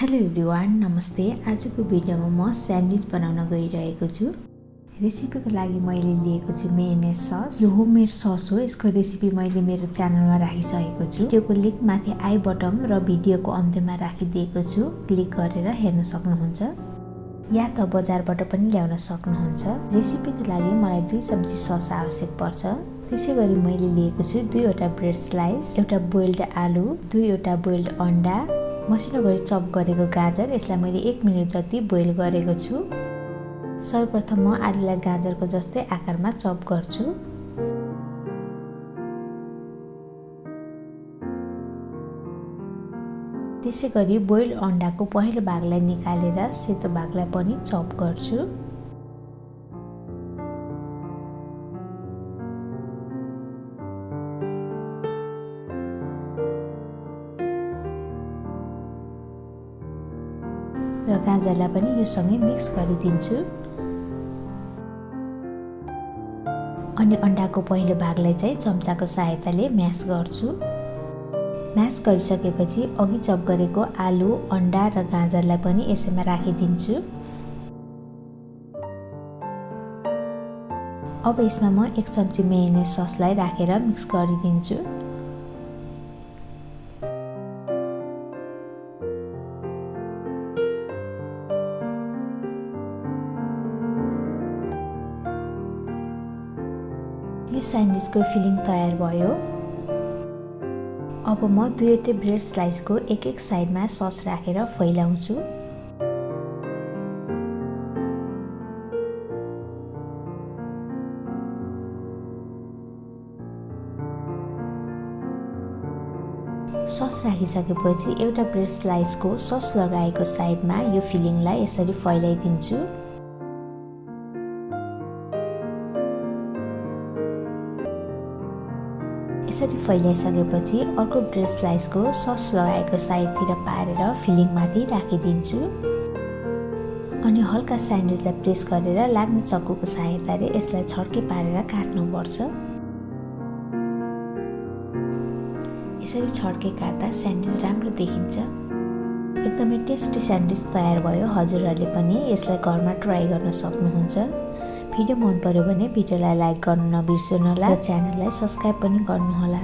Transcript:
Hello everyone, नमस्ते। आजको भिडियोमा म स्यान्डविच बनाउन गइरहेको छु। रेसिपीको लागि मैले लिएको छु मेयोनेज सस। यो होममेड सस हो। यसको रेसिपी मैले मेरो च्यानलमा राखिसकेको छु। भिडियोको लिंक माथि आई बटन र भिडियोको अन्त्यमा राखिदिएको छु। क्लिक गरेर हेर्न सक्नुहुन्छ या त बजारबाट पनि ल्याउन सक्नुहुन्छ। रेसिपीको लागि मलाई 2 चम्ची सस आवश्यक पर्छ। त्यसैगरी मैले लिएको छु 2 वटा ब्रेड स्लाइस, एउटा बोइल्ड आलु, 2 वटा बोइल्ड अन्डा, मसिनो गरी चप गरेको गाजर। यसलाई मैले 1 मिनेट जति बोइल गरेको छु। सर्वप्रथम म आलुलाई गाजरको जस्तै आकारमा चप गर्छु। त्यसैगरी बोइल्ड अन्डाको पहिलो भागलाई निकालेर सेतो भागलाई पनि चप गर्छु। र गाजरलाई पनि यो सँगै मिक्स गरिदिन्छु। अनि अन्डाको पहिलो भागलाई चाहिँ चम्चाको सहायताले म्यास गर्छु। म्यास गरिसकेपछि अघि चप गरेको आलु, अन्डा र गाजरलाई पनि यसैमा राखिदिन्छु। अब यसमा म 1 चम्ची मेयोनेज ससलाई राखेर मिक्स गरिदिन्छु। यो स्यान्डविचको फिलिङ तयार भयो। अब म 2 ब्रेड स्लाइसको एक साइडमा सस राखेर फैलाउँछु। सस राखिसकेपछि एउटा ब्रेड स्लाइसको सस लगाएको साइडमा यो फिलिङलाई यसरी फैलाइदिन्छु। यसरी फैलाइसकेपछि अर्को ब्रेड स्लाइसको सस लगाएको साइडतिर पारेर फिलिङ माथि राखिदिन्छु। अनि हल्का स्यान्डविचलाई प्रेस गरेर लाग्ने चक्कुको सहायताले यसलाई छड्के पारेर काट्नुपर्छ। यसरी छड्के काट्दा स्यान्डविच राम्रो देखिन्छ। एकदमै टेस्टी स्यान्डविच तयार भयो। हजुरहरूले पनि यसलाई घरमा ट्राई गर्न सक्नुहुन्छ। भिडियो मन पर्यो भने भिडियोलाई लाइक गर्न नबिर्सनुहोला र च्यानललाई सब्स्क्राइब पनि गर्नुहोला।